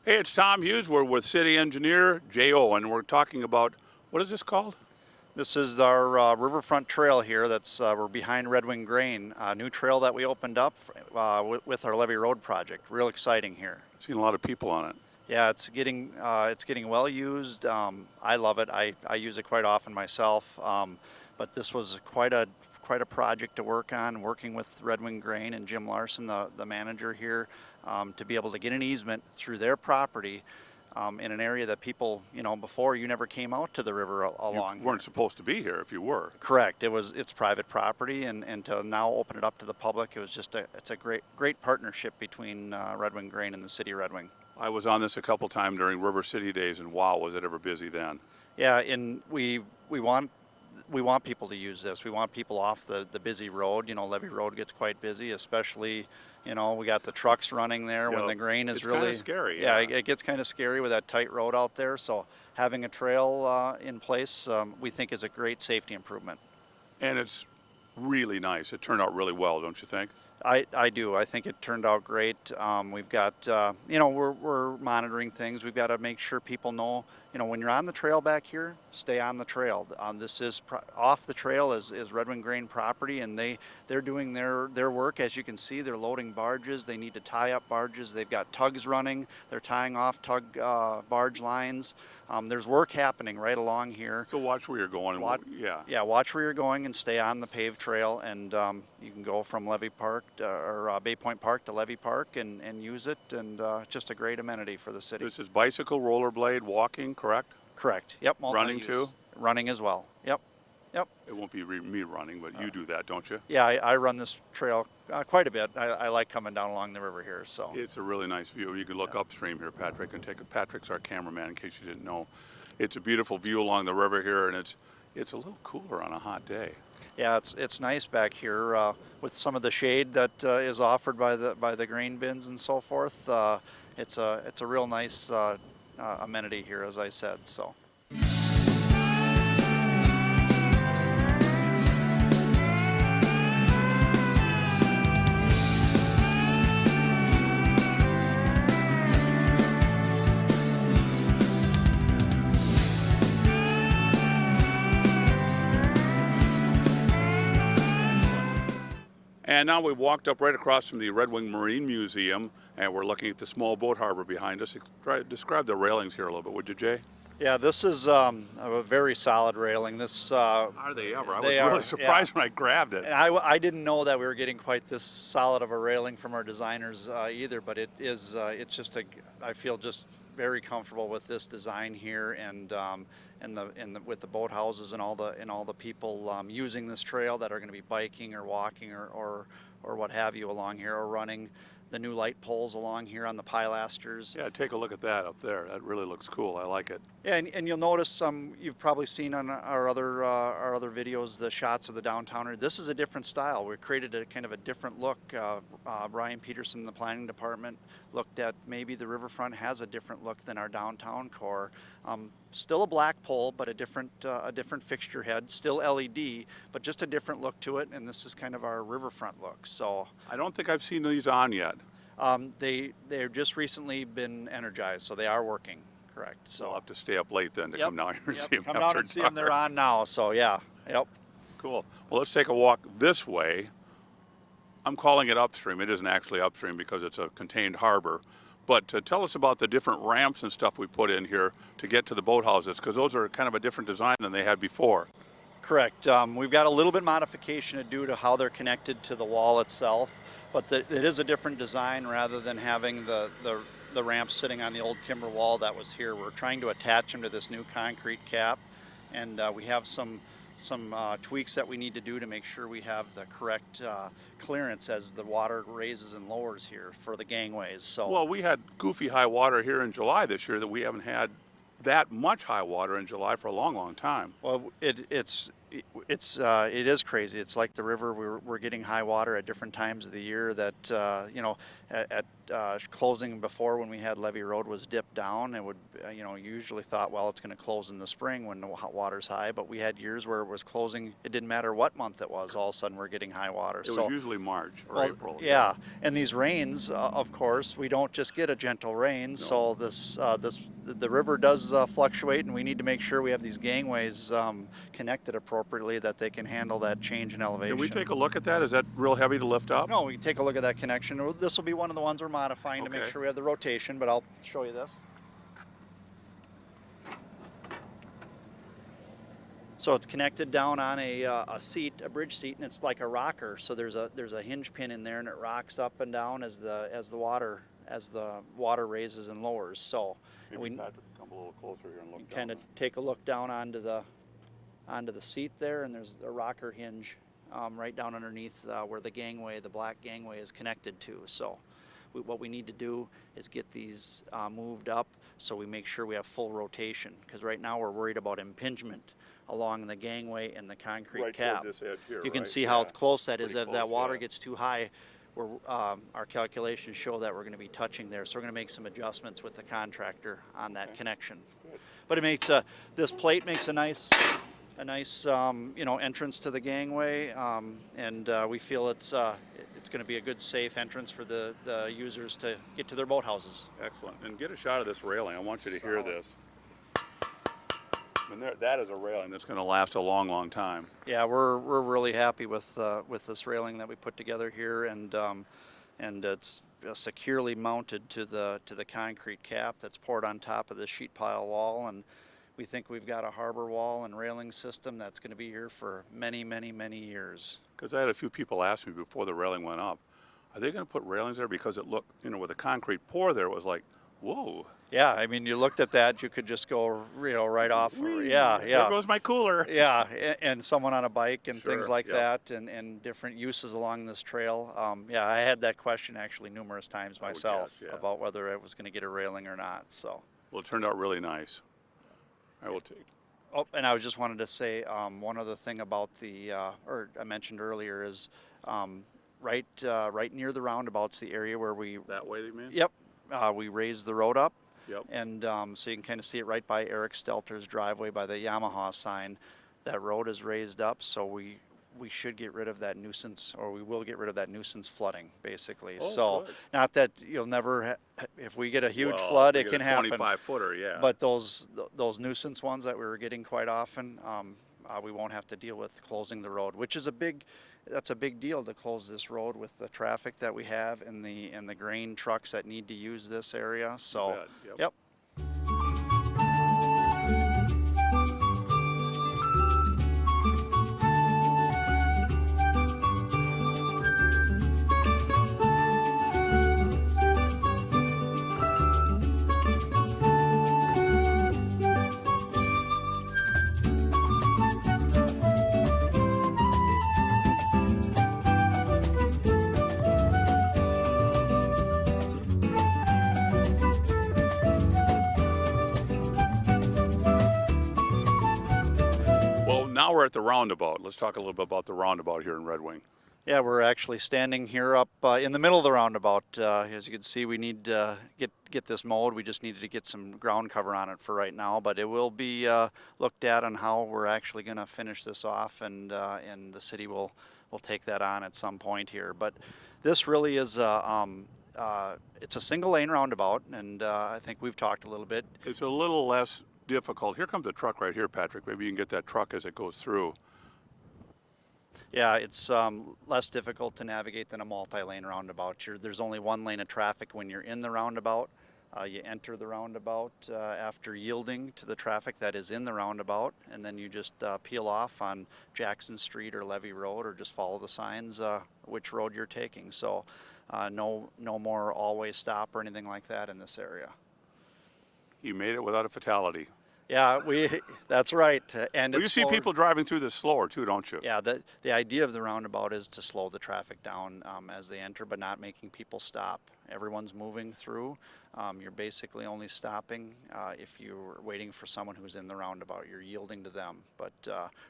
Hey, it's Tom Hughes. We're with City Engineer J.O., and we're talking about, what is this called? This is our Riverfront Trail here. We're behind Red Wing Grain, a new trail that we opened up with our Levee Road project. Real exciting here. I've seen a lot of people on it. Yeah, it's getting well used. I love it. I use it quite often myself. But this was quite a project to work on, working with Red Wing Grain and Jim Larson, the manager here, to be able to get an easement through their property. In an area that people, before you never came out to the river along. You weren't supposed to be here if you were. Correct. It's private property, and to now open it up to the public, it's a great partnership between Red Wing Grain and the city of Red Wing. I was on this a couple times during River City days, and wow, was it ever busy then. Yeah, and we want people to use this. We want people off the busy road. Levee Road gets quite busy, especially, we got the trucks running there when the grain is really scary. Yeah, it gets kind of scary with that tight road out there. So having a trail in place, we think is a great safety improvement. And it's really nice. It turned out really well, don't you think? I do. I think it turned out great. We've got, we're monitoring things. We've got to make sure people know, when you're on the trail back here, stay on the trail. This is off the trail is Red Wing Grain property, and they're doing their work. As you can see, they're loading barges. They need to tie up barges. They've got tugs running. They're tying off barge lines. There's work happening right along here. So watch where you're going. Yeah, watch where you're going and stay on the paved trail, and you can go from Levee Park or Bay Point Park to Levee Park and use it, and just a great amenity for the city. This is bicycle, rollerblade, walking, correct? Correct. Yep. Running too? Running as well. Yep. It won't be me running, but you do that, don't you? Yeah, I run this trail quite a bit. I like coming down along the river here. So it's a really nice view. You can look upstream here, Patrick, and take it. Patrick's our cameraman, in case you didn't know. It's a beautiful view along the river here, and it's a little cooler on a hot day. Yeah, it's nice back here with some of the shade that is offered by the grain bins and so forth. It's a real nice amenity here, as I said. So. And now we've walked up right across from the Red Wing Marine Museum, and we're looking at the small boat harbor behind us. Describe the railings here a little bit, would you, Jay? Yeah, this is a very solid railing. Are they ever? I was really surprised when I grabbed it. And I didn't know that we were getting quite this solid of a railing from our designers either, but it's just I feel just very comfortable with this design here, and with the boathouses and all the people using this trail that are going to be biking or walking or what have you along here, or running. The new light poles along here on the pilasters. Yeah, take a look at that up there. That really looks cool. I like it. Yeah, and you'll notice you've probably seen on our other videos the shots of the downtowner. This is a different style. We created a kind of a different look. Brian Peterson, the planning department, looked at maybe the riverfront has a different look than our downtown core. Still a black pole, but a different fixture head. Still LED, but just a different look to it. And this is kind of our riverfront look. So I don't think I've seen these on yet. They're just recently been energized, so they are working. Correct. So we'll have to stay up late then to come down here and see them. Come down and see them. They're on now. So yeah. Yep. Cool. Well, let's take a walk this way. I'm calling it upstream. It isn't actually upstream because it's a contained harbor. But tell us about the different ramps and stuff we put in here to get to the boathouses, because those are kind of a different design than they had before. Correct. We've got a little bit modification to do to how they're connected to the wall itself, but it is a different design rather than having the ramps sitting on the old timber wall that was here. We're trying to attach them to this new concrete cap, and we have some tweaks that we need to do to make sure we have the correct clearance as the water raises and lowers here for the gangways. So well, we had goofy high water here in July this year that we haven't had that much high water in July for a long time. Well, it's It is crazy. It's like the river. We're getting high water at different times of the year. That at closing before, when we had Levee Road was dipped down, it would you usually thought, well, it's going to close in the spring when the water's high. But we had years where it was closing. It didn't matter what month it was. All of a sudden, we're getting high water. It was usually March or well, April. yeah, and these rains, of course, we don't just get a gentle rain. No. So the river does fluctuate, and we need to make sure we have these gangways connected appropriately that they can handle that change in elevation. Can we take a look at that? Is that real heavy to lift up? No, we can take a look at that connection. This will be one of the ones we're modifying to make Okay. sure we have the rotation, but I'll show you this. So it's connected down on a seat, a bridge seat, and it's like a rocker. So there's a hinge pin in there, and it rocks up and down as the water raises and lowers. So Maybe Patrick, come a little closer here and look down. kind of take a look down onto the seat there, and there's a rocker hinge right down underneath where the black gangway is connected to. So what we need to do is get these moved up so we make sure we have full rotation, because right now we're worried about impingement along the gangway and the concrete Right cap. toward this edge here, You can right? see how Yeah. close that is. Pretty As that close, water yeah. gets too high, our calculations show that we're going to be touching there. So we're going to make some adjustments with the contractor on that connection. Good. But it makes this plate makes a nice entrance to the gangway, and we feel it's going to be a good, safe entrance for the users to get to their boathouses. Excellent. And get a shot of this railing. I want you to hear this. I mean, that is a railing that's going to last a long, long time. Yeah, we're really happy with this railing that we put together here, and it's securely mounted to the concrete cap that's poured on top of the sheet pile wall, and we think we've got a harbor wall and railing system that's going to be here for many, many, many years. Because I had a few people ask me before the railing went up, are they going to put railings there? Because it looked, with a concrete pour there, it was like, whoa. Yeah, I mean, you looked at that, you could just go, right off. Whee! Yeah. There goes my cooler. Yeah, and someone on a bike and things Sure, like yep. that, and different uses along this trail. Yeah, I had that question actually numerous times I would myself guess, yeah. about whether I was going to get a railing or not. So. Well, it turned out really nice. I will take. Oh, and I just wanted to say one other thing about or I mentioned earlier is right near the roundabouts, the area where we. That way, you mean? Yep, we raised the road up. Yep. And so you can kind of see it right by Eric Stelter's driveway by the Yamaha sign. That road is raised up, so we should get rid of that nuisance, or we will get rid of that nuisance flooding, basically. Oh, so good. not that you'll never, if we get a huge Well, flood, if it we can get a happen. 25-footer, yeah. But those nuisance ones that we were getting quite often, we won't have to deal with closing the road, which is that's a big deal to close this road with the traffic that we have and the grain trucks that need to use this area. So, bet, yep. Now we're at the roundabout. Let's talk a little bit about the roundabout here in Red Wing. Yeah, we're actually standing here up in the middle of the roundabout. As you can see, we need to get this mowed. We just needed to get some ground cover on it for right now, but it will be looked at on how we're actually going to finish this off, and the city will take that on at some point here. But this really is it's a single lane roundabout, and I think we've talked a little bit. It's a little less difficult. Here comes a truck right here, Patrick. Maybe you can get that truck as it goes through. Yeah, it's less difficult to navigate than a multi-lane roundabout. There's only one lane of traffic when you're in the roundabout. You enter the roundabout after yielding to the traffic that is in the roundabout, and then you just peel off on Jackson Street or Levee Road, or just follow the signs which road you're taking. So no more always stop or anything like that in this area. You made it without a fatality. Yeah, that's right. And Well, you it's see slower. people driving through this slower too, don't you? Yeah, the idea of the roundabout is to slow the traffic down as they enter, but not making people stop. Everyone's moving through. You're basically only stopping if you're waiting for someone who's in the roundabout. You're yielding to them. But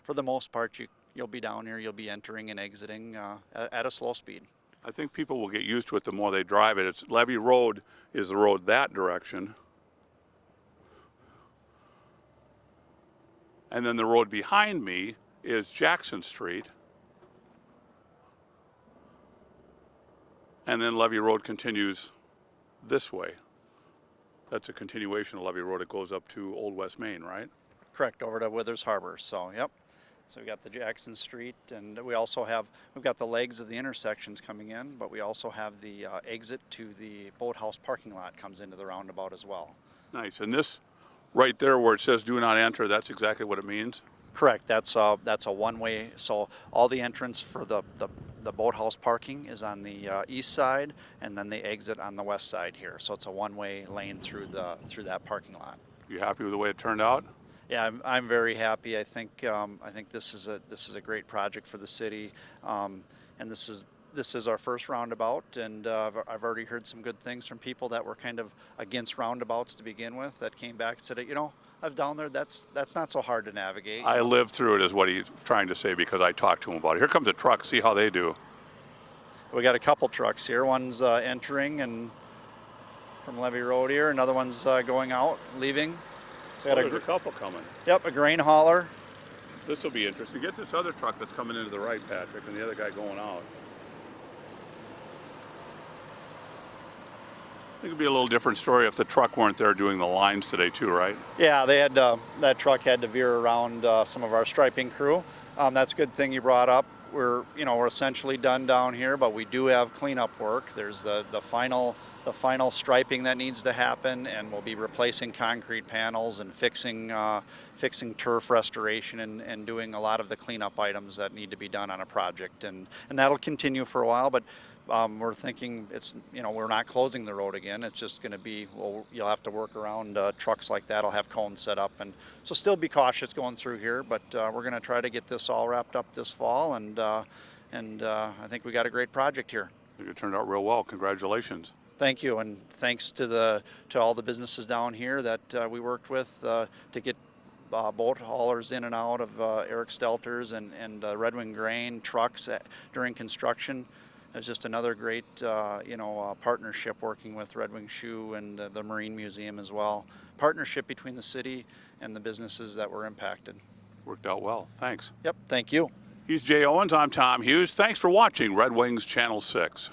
for the most part, you'll be down here. You'll be entering and exiting at a slow speed. I think people will get used to it the more they drive it. It's Levee Road is the road that direction. And then the road behind me is Jackson Street. And then Levee Road continues this way. That's a continuation of Levee Road. It goes up to Old West Main, right? Correct, over to Withers Harbor. So, yep. So we got the Jackson Street, and we've got the legs of the intersections coming in, but we also have the exit to the boathouse parking lot comes into the roundabout as well. Nice. And this right there where it says do not enter, that's exactly what it means? Correct. That's a one-way. So all the entrance for the boathouse parking is on the east side, and then they exit on the west side here. So it's a one-way lane through that parking lot. You happy with the way it turned out? Yeah, I'm very happy. I think this is a great project for the city, and this is our first roundabout, and I've already heard some good things from people that were kind of against roundabouts to begin with, that came back and said, I've down there, that's not so hard to navigate. I lived through it is what he's trying to say because I talked to him about it. Here comes a truck, see how they do. We got a couple trucks here. One's entering and from Levee Road here, another one's going out, leaving. So There's a couple coming. Yep, a grain hauler. This will be interesting. Get this other truck that's coming into the right, Patrick, and the other guy going out. I think it'd be a little different story if the truck weren't there doing the lines today too, right? Yeah, they had that truck had to veer around some of our striping crew. That's a good thing you brought up. We're essentially done down here, but we do have cleanup work. There's the final striping that needs to happen, and we'll be replacing concrete panels and fixing turf restoration and doing a lot of the cleanup items that need to be done on a project, and that'll continue for a while. But we're thinking we're not closing the road again. It's just going to be, you'll have to work around trucks like that. I'll have cones set up, and so still be cautious going through here. But we're going to try to get this all wrapped up this fall, and I think we got a great project here. I think it turned out real well. Congratulations. Thank you, and thanks to all the businesses down here that we worked with to get boat haulers in and out of Eric Stelter's and Red Wing Grain trucks during construction. It's just another great, partnership working with Red Wing Shoe and the Marine Museum as well. Partnership between the city and the businesses that were impacted. Worked out well. Thanks. Yep, thank you. He's Jay Owens. I'm Tom Hughes. Thanks for watching Red Wings Channel 6.